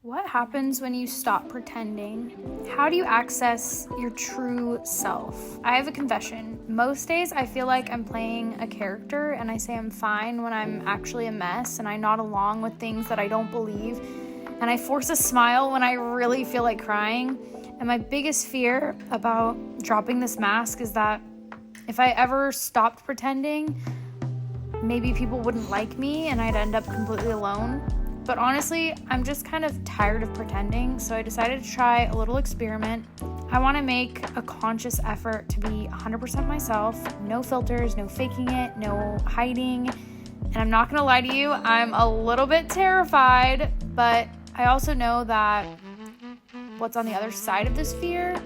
What happens when you stop pretending? How do you access your true self? I have a confession. Most days I feel like I'm playing a character and I say I'm fine when I'm actually a mess, and I nod along with things that I don't believe, and I force a smile when I really feel like crying. And my biggest fear about dropping this mask is that if I ever stopped pretending, maybe people wouldn't like me and I'd end up completely alone. But honestly, I'm just kind of tired of pretending, so I decided to try a little experiment. I want to make a conscious effort to be 100% myself, no filters, no faking it, no hiding. And I'm not going to lie to you, I'm a little bit terrified, but I also know that what's on the other side of this fear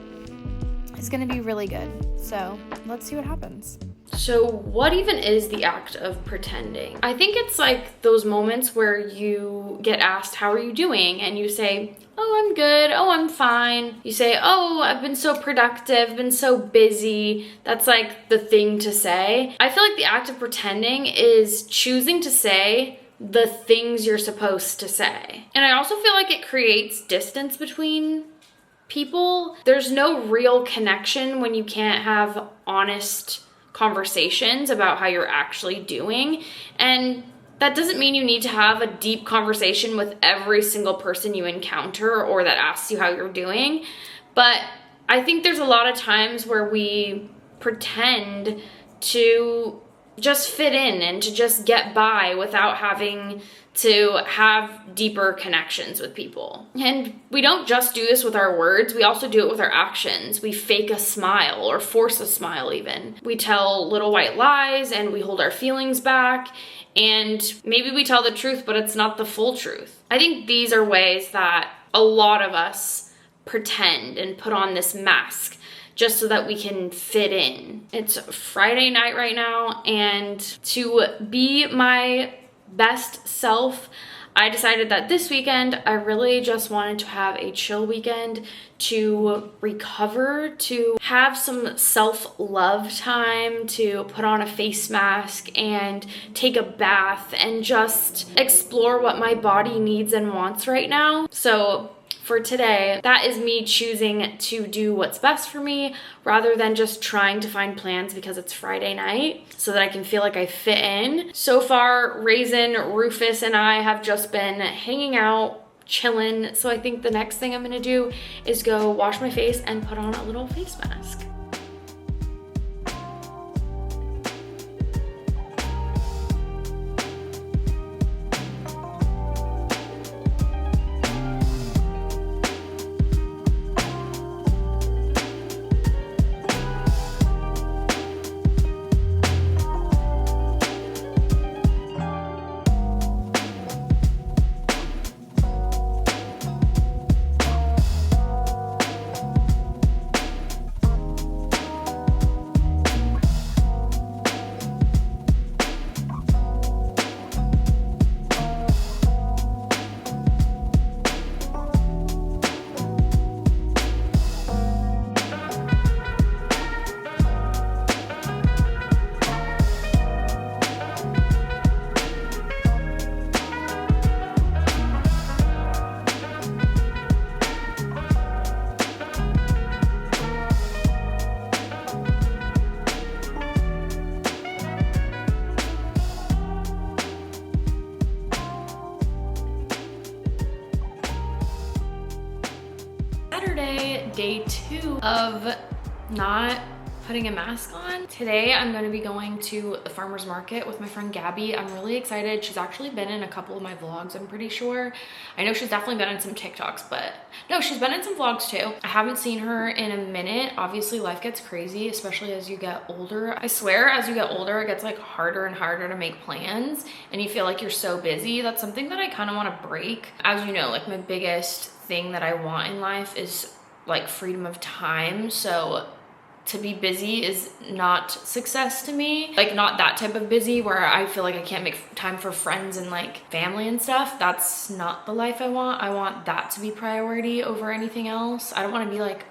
is going to be really good. So let's see what happens. So what even is the act of pretending? I think it's like those moments where you get asked, how are you doing? And you say, oh, I'm good. Oh, I'm fine. You say, oh, I've been so productive, been so busy. That's like the thing to say. I feel like the act of pretending is choosing to say the things you're supposed to say. And I also feel like it creates distance between people. There's no real connection when you can't have honest conversations about how you're actually doing. And that doesn't mean you need to have a deep conversation with every single person you encounter or that asks you how you're doing. But I think there's a lot of times where we pretend to just fit in and to just get by without having to have deeper connections with people. And we don't just do this with our words, we also do it with our actions. We fake a smile or force a smile even. We tell little white lies and we hold our feelings back, and maybe we tell the truth, but it's not the full truth. I think these are ways that a lot of us pretend and put on this mask just so that we can fit in. It's Friday night right now, and to be my best self, I decided that this weekend I really just wanted to have a chill weekend to recover, to have some self-love time, to put on a face mask and take a bath and just explore what my body needs and wants right now. So for today, that is me choosing to do what's best for me rather than just trying to find plans because it's Friday night so that I can feel like I fit in. So far, Raisin, Rufus, and I have just been hanging out, chilling. So I think the next thing I'm gonna do is go wash my face and put on a little face mask. Saturday, day 2 of not putting a mask on. Today I'm going to be going to the farmer's market with my friend Gabby. I'm really excited. She's actually been in a couple of my vlogs, I'm pretty sure. I know she's definitely been in some TikToks, but no, she's been in some vlogs too. I haven't seen her in a minute. Obviously life gets crazy, especially as you get older. I swear as you get older, it gets like harder and harder to make plans and you feel like you're so busy. That's something that I kind of want to break. As you know, like my biggest thing that I want in life is like freedom of time. So to be busy is not success to me. Like not that type of busy where I feel like I can't make time for friends and like family and stuff. That's not the life I want. I want that to be priority over anything else. I don't want to be like,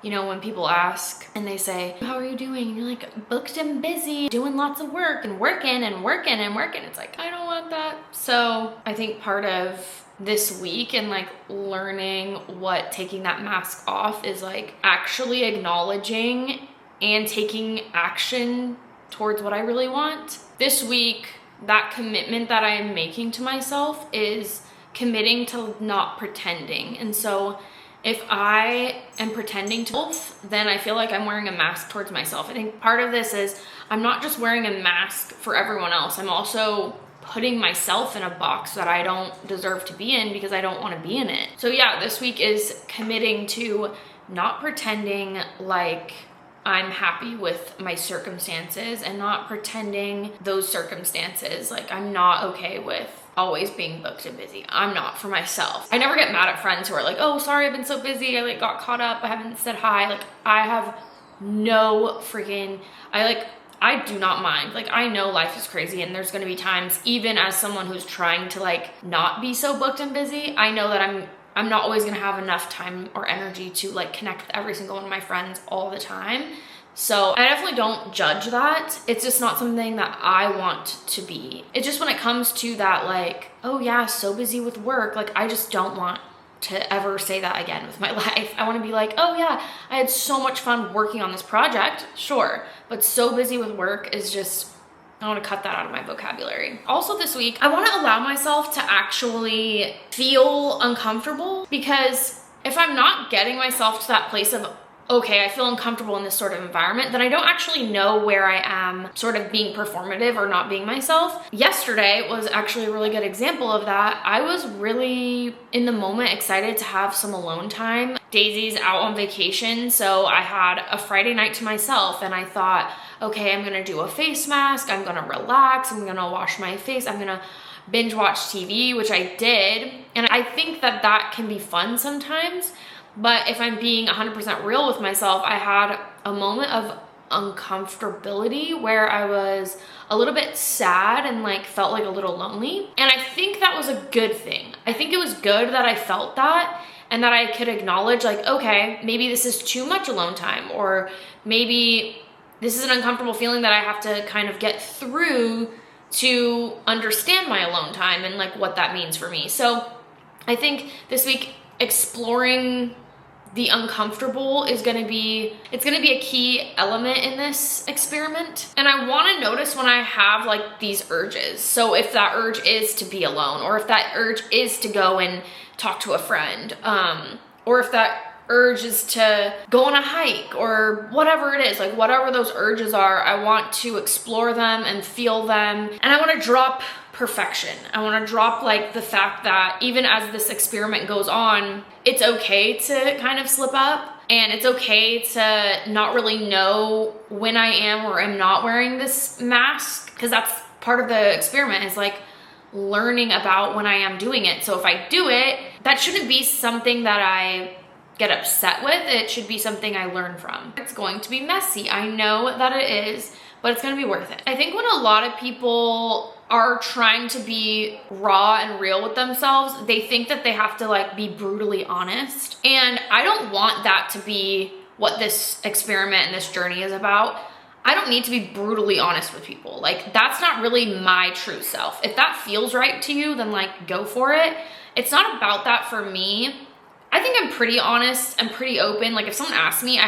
you know, when people ask and they say, how are you doing? And you're like, booked and busy, doing lots of work and working and working and working. It's like, I don't want that. So I think part of this week and like learning what taking that mask off is like, actually acknowledging and taking action towards what I really want. This week, that commitment that I am making to myself is committing to not pretending. And so if I am pretending to myself, then I feel like I'm wearing a mask towards myself. I think part of this is I'm not just wearing a mask for everyone else. I'm also putting myself in a box that I don't deserve to be in because I don't want to be in it. So yeah, this week is committing to not pretending like I'm happy with my circumstances and not pretending those circumstances, like I'm not okay with always being booked and busy. I'm not for myself. I never get mad at friends who are like, oh, sorry, I've been so busy. I like got caught up. I haven't said hi. Like I have no freaking, I do not mind. Like I know life is crazy and there's going to be times, even as someone who's trying to like not be so booked and busy, I know that I'm not always going to have enough time or energy to like connect with every single one of my friends all the time. So I definitely don't judge that. It's just not something that I want to be. It's just when it comes to that, like, oh yeah, so busy with work. Like I just don't want to ever say that again with my life. I want to be like, oh yeah, I had so much fun working on this project. Sure. But so busy with work is just, I want to cut that out of my vocabulary. Also this week, I want to allow myself to actually feel uncomfortable, because if I'm not getting myself to that place of, okay, I feel uncomfortable in this sort of environment, then I don't actually know where I am sort of being performative or not being myself. Yesterday was actually a really good example of that. I was really in the moment excited to have some alone time. Daisy's out on vacation, so I had a Friday night to myself and I thought, okay, I'm gonna do a face mask, I'm gonna relax, I'm gonna wash my face, I'm gonna binge watch TV, which I did. And I think that that can be fun sometimes. But if I'm being 100% real with myself, I had a moment of uncomfortability where I was a little bit sad and like felt like a little lonely. And I think that was a good thing. I think it was good that I felt that and that I could acknowledge like, okay, maybe this is too much alone time, or maybe this is an uncomfortable feeling that I have to kind of get through to understand my alone time and like what that means for me. So I think this week exploring the uncomfortable is going to be a key element in this experiment. And I want to notice when I have like these urges. So if that urge is to be alone, or if that urge is to go and talk to a friend, or if that urge is to go on a hike, or whatever it is, like whatever those urges are, I want to explore them and feel them. And I want to drop perfection. I want to drop like the fact that even as this experiment goes on, it's okay to kind of slip up, and it's okay to not really know when I am or am not wearing this mask, because that's part of the experiment, is like learning about when I am doing it. So if I do it, that shouldn't be something that I get upset with. It should be something I learn from. It's going to be messy. I know that it is, but it's going to be worth it. I think when a lot of people are trying to be raw and real with themselves, they think that they have to like be brutally honest. And I don't want that to be what this experiment and this journey is about. I don't need to be brutally honest with people. Like that's not really my true self. If that feels right to you, then like go for it. It's not about that for me. I think I'm pretty honest and pretty open. Like if someone asks me,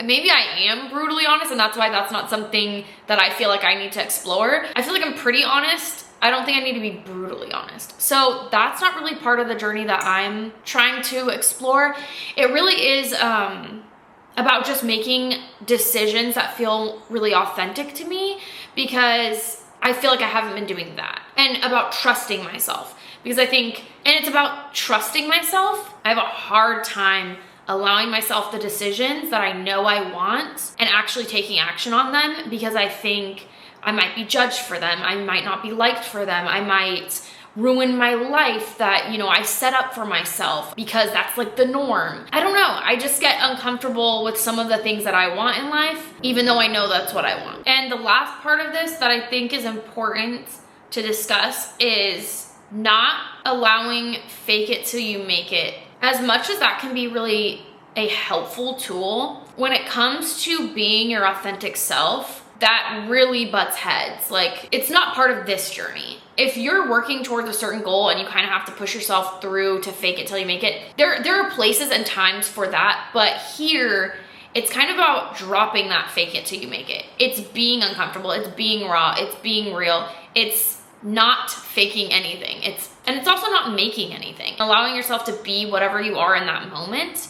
maybe I am brutally honest, and that's why that's not something that I feel like I need to explore. I feel like I'm pretty honest. I don't think I need to be brutally honest. So that's not really part of the journey that I'm trying to explore. It really is about just making decisions that feel really authentic to me, because I feel like I haven't been doing that. And about trusting myself. Because I think, and it's about trusting myself. I have a hard time allowing myself the decisions that I know I want and actually taking action on them, because I think I might be judged for them. I might not be liked for them. I might ruin my life that, you know, I set up for myself because that's like the norm. I don't know. I just get uncomfortable with some of the things that I want in life, even though I know that's what I want. And the last part of this that I think is important to discuss is not allowing fake it till you make it. As much as that can be really a helpful tool, when it comes to being your authentic self, that really butts heads. Like, it's not part of this journey. If you're working towards a certain goal and you kind of have to push yourself through to fake it till you make it, there are places and times for that, but here, it's kind of about dropping that fake it till you make it. It's being uncomfortable, it's being raw, it's being real, it's not faking anything. And it's also not making anything. Allowing yourself to be whatever you are in that moment.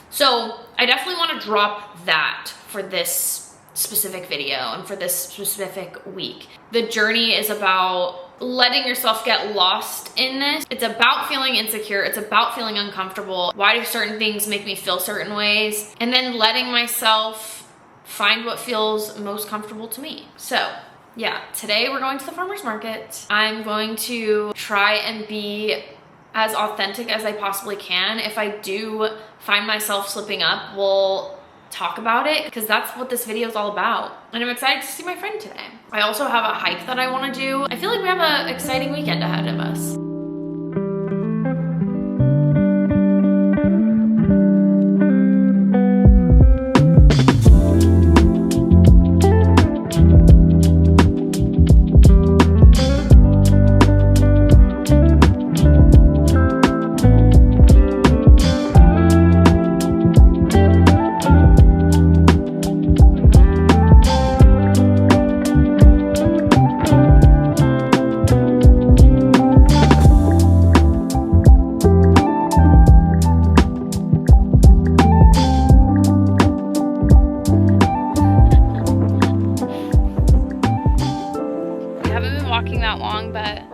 So I definitely want to drop that for this specific video and for this specific week. The journey is about letting yourself get lost in this. It's about feeling insecure. It's about feeling uncomfortable. Why do certain things make me feel certain ways? And then letting myself find what feels most comfortable to me. So yeah, today we're going to the farmer's market. I'm going to try and be as authentic as I possibly can. If I do find myself slipping up, we'll talk about it, because that's what this video is all about. And I'm excited to see my friend today. I also have a hike that I want to do. I feel like we have an exciting weekend ahead of us.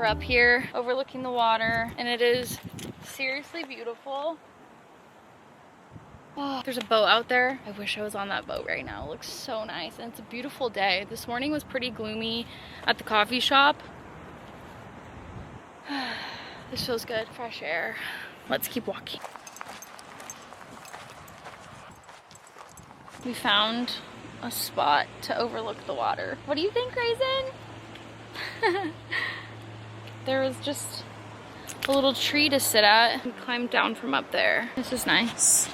Up here overlooking the water, and it is seriously beautiful. Oh, there's a boat out there. I wish I was on that boat right now. It looks so nice, and it's a beautiful day. This morning was pretty gloomy at the coffee shop. This feels good. Fresh air. Let's keep walking. We found a spot to overlook the water. What do you think, Raisin? There was just a little tree to sit at. We climbed down from up there. This is nice.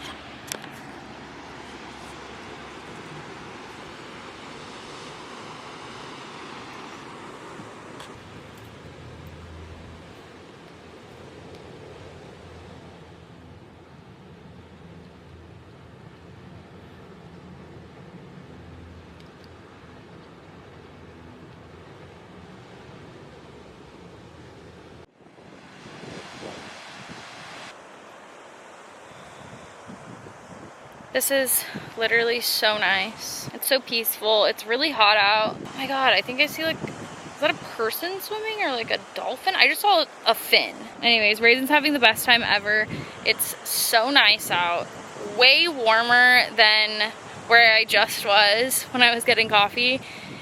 This is literally so nice. It's so peaceful. It's really hot out. Oh my god, I think I see, like, is that a person swimming or like a dolphin? I just saw a fin. Anyways, Raisin's having the best time ever. It's so nice out. Way warmer than where I just was when I was getting coffee.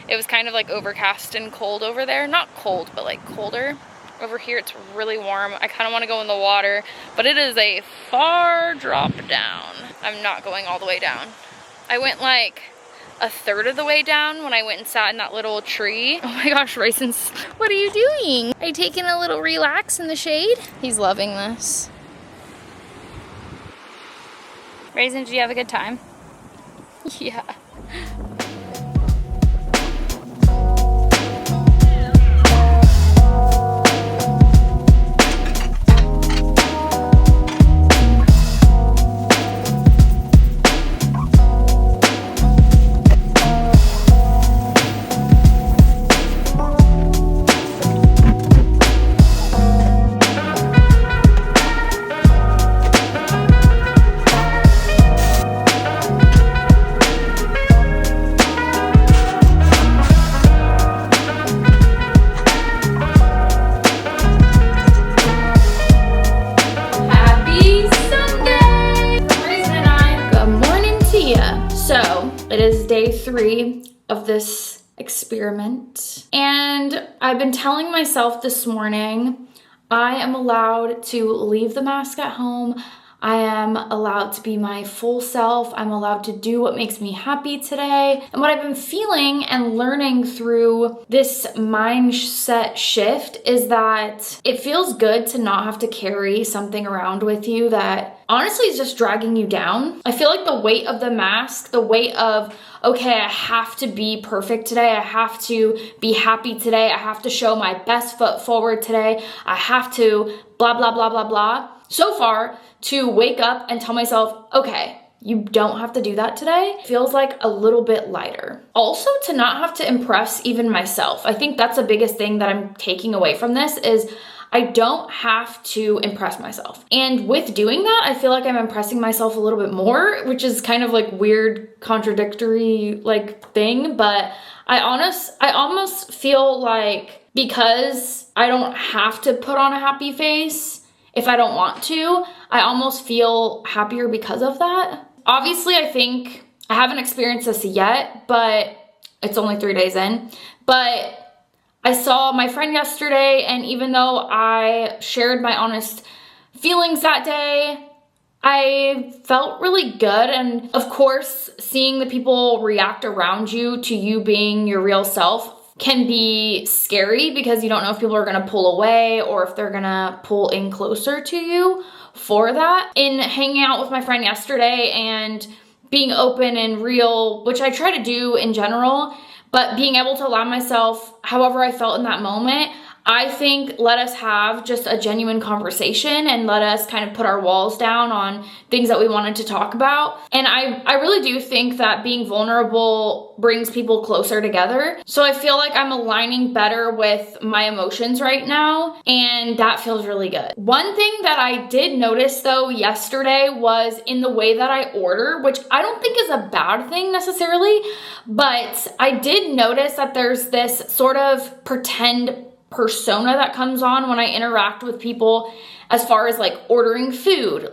It was kind of like overcast and cold over there. Not cold, but like colder. Over here it's really warm. I kind of want to go in the water, but it is a far drop down. I'm not going all the way down. I went like a third of the way down when I went and sat in that little tree. Oh my gosh, Raisin's, what are you doing? Are you taking a little relax in the shade? He's loving this. Raisin, did you have a good time? Yeah. It is day 3 of this experiment, and I've been telling myself this morning I am allowed to leave the mask at home. I am allowed to be my full self. I'm allowed to do what makes me happy today. And what I've been feeling and learning through this mindset shift is that it feels good to not have to carry something around with you that honestly is just dragging you down. I feel like the weight of the mask, the weight of, okay, I have to be perfect today. I have to be happy today. I have to show my best foot forward today. I have to blah, blah, blah, blah, blah. So far, to wake up and tell myself, okay, you don't have to do that today, feels like a little bit lighter. Also, to not have to impress even myself. I think that's the biggest thing that I'm taking away from this is I don't have to impress myself. And with doing that, I feel like I'm impressing myself a little bit more, which is kind of like weird, contradictory like thing. But I almost feel like because I don't have to put on a happy face if I don't want to, I almost feel happier because of that. Obviously, I think I haven't experienced this yet, but it's only 3 days in. But I saw my friend yesterday, and even though I shared my honest feelings that day, I felt really good. And of course, seeing the people react around you to you being your real self can be scary because you don't know if people are gonna pull away or if they're gonna pull in closer to you for that. In hanging out with my friend yesterday and being open and real, which I try to do in general, but being able to allow myself however I felt in that moment, I think let us have just a genuine conversation and let us kind of put our walls down on things that we wanted to talk about. And I really do think that being vulnerable brings people closer together. So I feel like I'm aligning better with my emotions right now, and that feels really good. One thing that I did notice though yesterday was in the way that I order, which I don't think is a bad thing necessarily, but I did notice that there's this sort of pretend persona that comes on when I interact with people as far as like ordering food.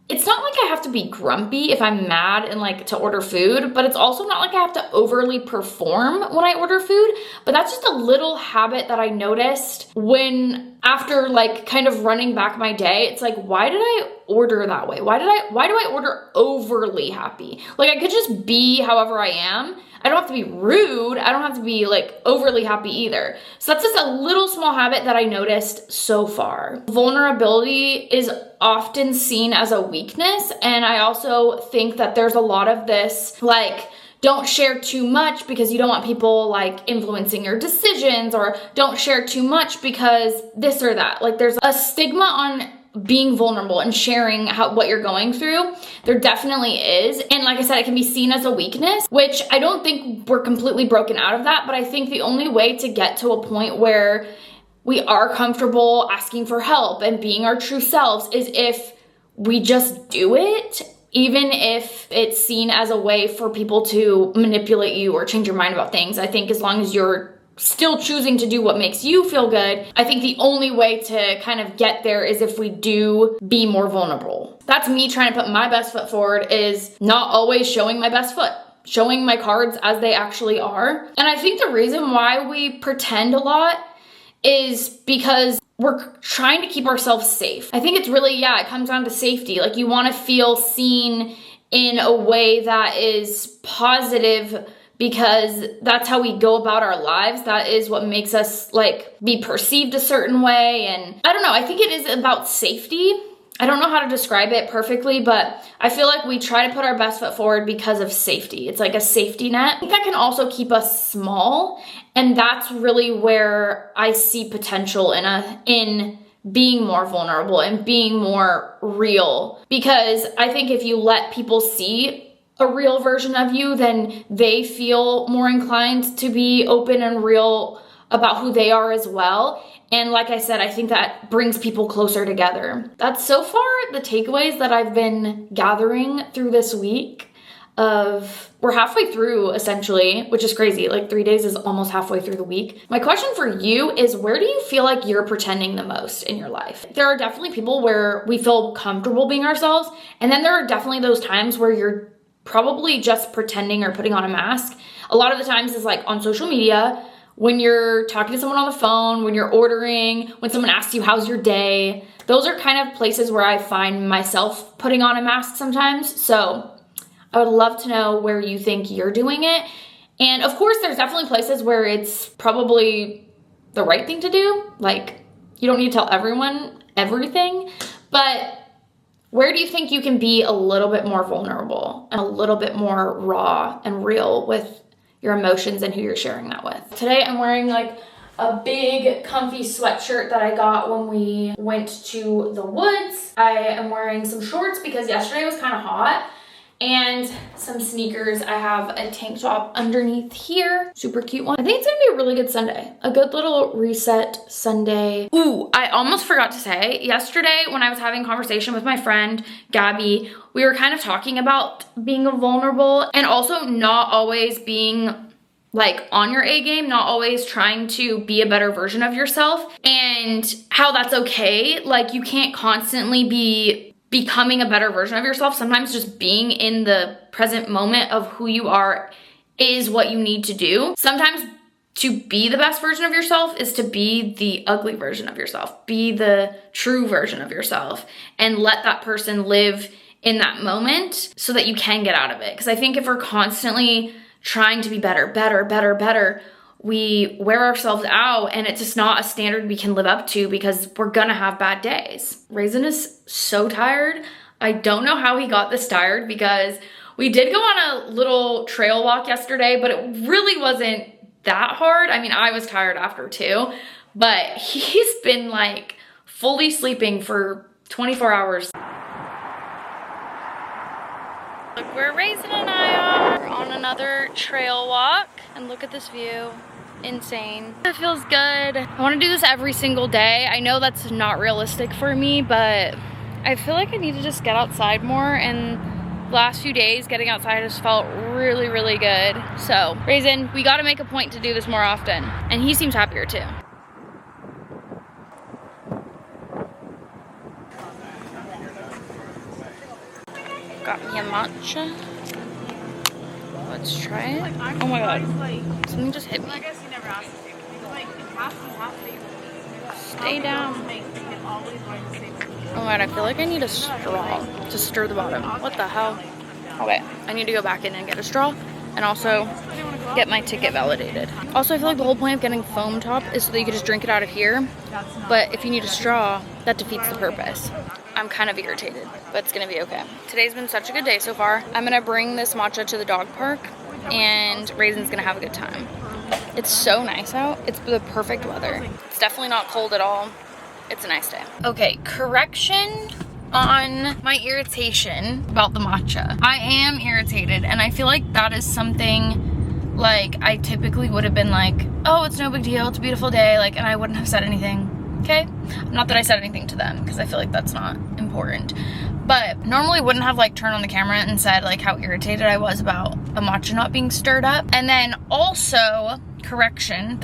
It's not like I have to be grumpy if I'm mad and like to order food, but it's also not like I have to overly perform when I order food. But that's just a little habit that I noticed when after like kind of running back my day, it's like, why did I order that way? Why do I order overly happy? Like I could just be however I am. I don't have to be rude. I don't have to be like overly happy either. So that's just a little small habit that I noticed so far. Vulnerability is often seen as a weakness. And I also think that there's a lot of this like, don't share too much because you don't want people like influencing your decisions, or don't share too much because this or that. Like there's a stigma on being vulnerable and sharing what you're going through. There definitely is. And like I said, it can be seen as a weakness, which I don't think we're completely broken out of that. But I think the only way to get to a point where we are comfortable asking for help and being our true selves is if we just do it, even if it's seen as a way for people to manipulate you or change your mind about things. I think as long as you're still choosing to do what makes you feel good, I think the only way to kind of get there is if we do be more vulnerable. That's me trying to put my best foot forward, is not always showing my best foot, showing my cards as they actually are. And I think the reason why we pretend a lot is because we're trying to keep ourselves safe. I think it's really, it comes down to safety. Like you want to feel seen in a way that is positive, because that's how we go about our lives. That is what makes us like be perceived a certain way. And I don't know, I think it is about safety. I don't know how to describe it perfectly, but I feel like we try to put our best foot forward because of safety. It's like a safety net. I think that can also keep us small. And that's really where I see potential in being more vulnerable and being more real. Because I think if you let people see a real version of you, then they feel more inclined to be open and real about who they are as well. And like I said, I think that brings people closer together. That's so far the takeaways that I've been gathering through this week. We're halfway through essentially, which is crazy. Like 3 days is almost halfway through the week. My question for you is, where do you feel like you're pretending the most in your life? There are definitely people where we feel comfortable being ourselves. And then there are definitely those times where you're probably just pretending or putting on a mask. A lot of the times is like on social media, when you're talking to someone on the phone, when you're ordering, when someone asks you, how's your day? Those are kind of places where I find myself putting on a mask sometimes. So I would love to know where you think you're doing it. And of course, there's definitely places where it's probably the right thing to do. Like, you don't need to tell everyone everything, but Where do you think you can be a little bit more vulnerable and a little bit more raw and real with your emotions and who you're sharing that with? Today I'm wearing like a big comfy sweatshirt that I got when we went to the woods. I am wearing some shorts because yesterday was kind of hot, and some sneakers. I have a tank top underneath here, super cute one. I think it's gonna be a really good Sunday, a good little reset Sunday. Ooh, I almost forgot to say, yesterday when I was having a conversation with my friend Gabby, we were kind of talking about being vulnerable and also not always being like on your A game, not always trying to be a better version of yourself, and how that's okay. Like, you can't constantly be becoming a better version of yourself. Sometimes just being in the present moment of who you are is what you need to do. Sometimes to be the best version of yourself is to be the ugly version of yourself, be the true version of yourself, and let that person live in that moment so that you can get out of it. Because I think if we're constantly trying to be better, we wear ourselves out, and it's just not a standard we can live up to because we're gonna have bad days. Raisin is so tired. I don't know how he got this tired because we did go on a little trail walk yesterday, but it really wasn't that hard. I mean, I was tired after too, but he's been like fully sleeping for 24 hours. Look where Raisin and I are. We're on another trail walk, and look at this view. Insane. It feels good. I want to do this every single day. I know that's not realistic for me, but I feel like I need to just get outside more, and the last few days getting outside has felt really, really good. So, Raisin, we got to make a point to do this more often, and he seems happier too. Got me a matcha. Let's try it. Oh my god. Something just hit me. Stay down. Oh my god, I feel like I need a straw to stir the bottom. What the hell? Okay, I need to go back in and get a straw and also get my ticket validated. Also, I feel like the whole point of getting foam top is so that you can just drink it out of here. But if you need a straw, that defeats the purpose. I'm kind of irritated, but it's gonna be okay. Today's been such a good day so far. I'm gonna bring this matcha to the dog park, and Raisin's gonna have a good time. It's so nice out. It's the perfect weather. It's definitely not cold at all. It's a nice day. Okay, correction on my irritation about the matcha. I am irritated, and I feel like that is something like I typically would have been like, oh, it's no big deal, it's a beautiful day, like, and I wouldn't have said anything. Okay, not that I said anything to them because I feel like that's not important, but normally wouldn't have like turned on the camera and said like how irritated I was about the matcha not being stirred up. And then also the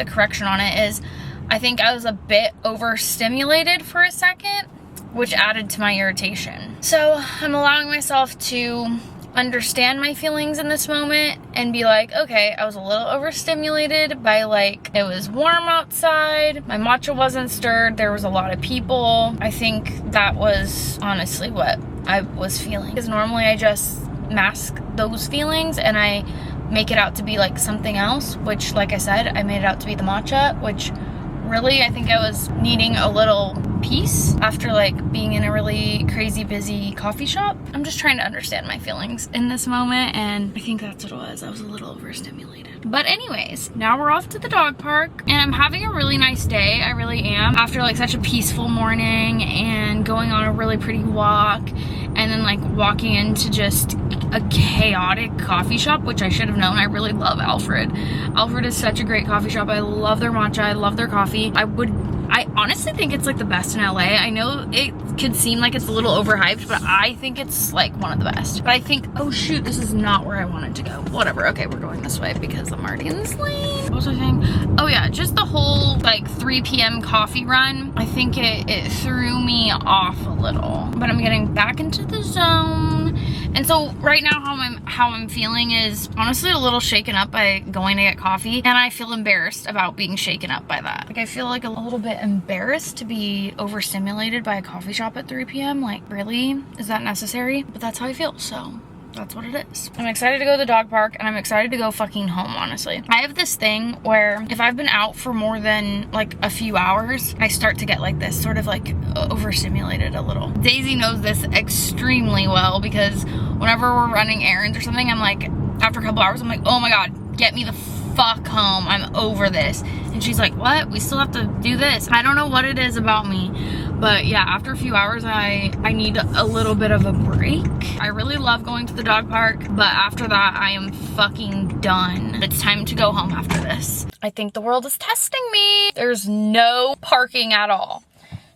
correction on it is I think I was a bit overstimulated for a second, which added to my irritation. So I'm allowing myself to understand my feelings in this moment and be like, okay, I was a little overstimulated by like, it was warm outside, my matcha wasn't stirred, there was a lot of people. I think that was honestly what I was feeling. Because normally I just mask those feelings and I make it out to be like something else, which like I said, I made it out to be the matcha, which really I think I was needing a little peace after like being in a really crazy busy coffee shop. I'm just trying to understand my feelings in this moment, and I think that's what it was. I was a little overstimulated. But anyways, now we're off to the dog park, and I'm having a really nice day. I really am. After like such a peaceful morning and going on a really pretty walk, and then like walking into just a chaotic coffee shop, which I should have known. I really love Alfred. Alfred is such a great coffee shop. I love their matcha. I love their coffee. I honestly think it's like the best in LA. I know it could seem like it's a little overhyped, but I think it's like one of the best. But I think, oh shoot, this is not where I wanted to go. Whatever, okay, we're going this way because I'm already in this lane. What was I saying? Oh yeah, just the whole like 3 p.m. coffee run. I think it threw me off a little, but I'm getting back into the zone. And so right now how I'm feeling is honestly a little shaken up by going to get coffee, and I feel embarrassed about being shaken up by that. Like I feel like a little bit embarrassed to be overstimulated by a coffee shop at 3 p.m. Like really? Is that necessary? But that's how I feel, so that's what it is. I'm excited to go to the dog park, and I'm excited to go fucking home, honestly. I have this thing where if I've been out for more than like a few hours, I start to get like this sort of like overstimulated a little. Daisy knows this extremely well because whenever we're running errands or something, I'm like, after a couple hours, I'm like, oh my God, get me the fuck home. I'm over this. And she's like, what? We still have to do this. I don't know what it is about me. But yeah, after a few hours, I need a little bit of a break. I really love going to the dog park, but after that, I am fucking done. It's time to go home after this. I think the world is testing me. There's no parking at all.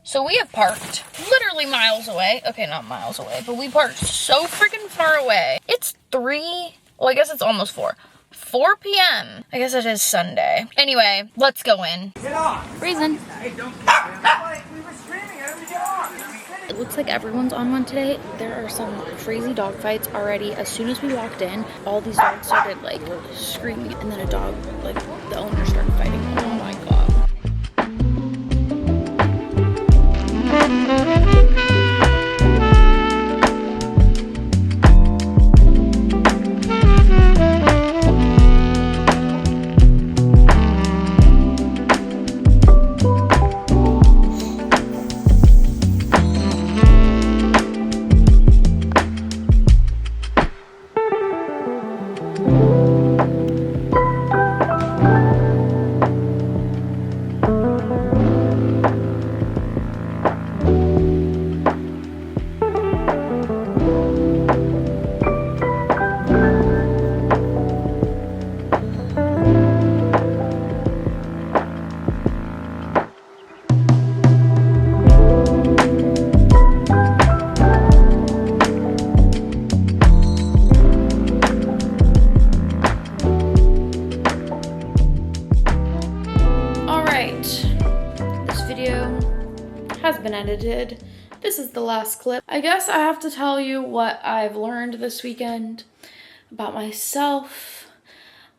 So we have parked literally miles away. Okay, not miles away, but we parked so freaking far away. It's 3, well, I guess it's almost 4 p.m. I guess it is Sunday. Anyway, let's go in. Get off! Reason. Hey, don't like, we were screaming, everybody get off! It looks like everyone's on one today. There are some crazy dog fights already. As soon as we walked in, all these dogs started like screaming, and then a dog, like the owner started fighting. Oh my God. Has been edited. This is the last clip. I guess I have to tell you what I've learned this weekend about myself,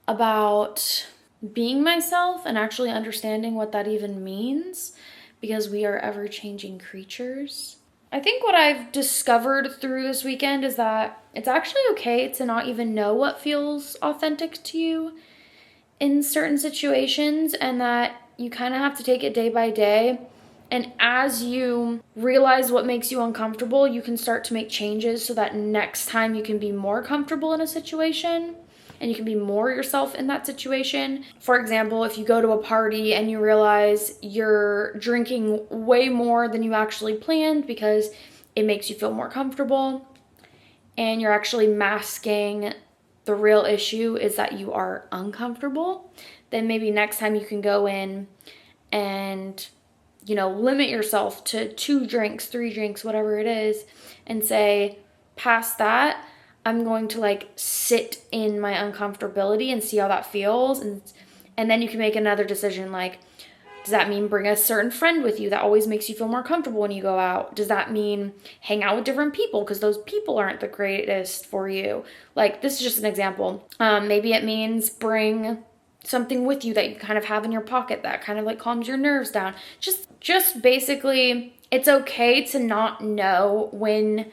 about being myself, and actually understanding what that even means, because we are ever-changing creatures. I think what I've discovered through this weekend is that it's actually okay to not even know what feels authentic to you in certain situations, and that you kind of have to take it day by day. And as you realize what makes you uncomfortable, you can start to make changes so that next time you can be more comfortable in a situation and you can be more yourself in that situation. For example, if you go to a party and you realize you're drinking way more than you actually planned because it makes you feel more comfortable, and you're actually masking the real issue is that you are uncomfortable, then maybe next time you can go in and, you know, limit yourself to 2 drinks, 3 drinks, whatever it is, and say, past that, I'm going to like sit in my uncomfortability and see how that feels. And then you can make another decision, like, does that mean bring a certain friend with you that always makes you feel more comfortable when you go out? Does that mean hang out with different people because those people aren't the greatest for you? Like, this is just an example. Maybe it means bring something with you that you kind of have in your pocket that kind of like calms your nerves down. Just basically, it's okay to not know when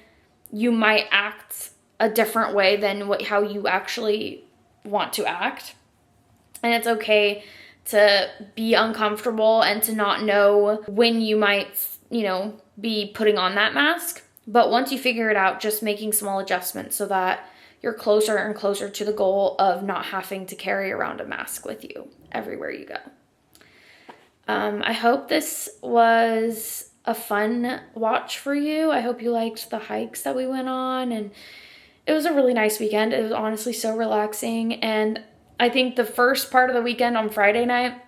you might act a different way than how you actually want to act. And it's okay to be uncomfortable and to not know when you might, you know, be putting on that mask. But once you figure it out, just making small adjustments so that you're closer and closer to the goal of not having to carry around a mask with you everywhere you go. I hope this was a fun watch for you. I hope you liked the hikes that we went on, and it was a really nice weekend. It was honestly so relaxing, and I think the first part of the weekend on Friday night,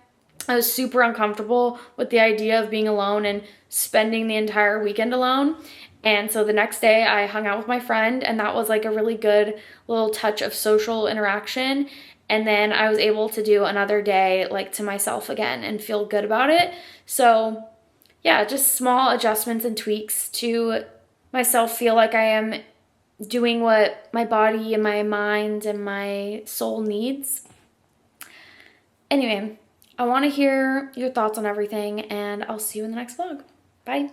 I was super uncomfortable with the idea of being alone and spending the entire weekend alone. And so the next day I hung out with my friend, and that was like a really good little touch of social interaction. And then I was able to do another day like to myself again and feel good about it. So yeah, just small adjustments and tweaks to myself feel like I am doing what my body and my mind and my soul needs. Anyway, I want to hear your thoughts on everything, and I'll see you in the next vlog. Bye.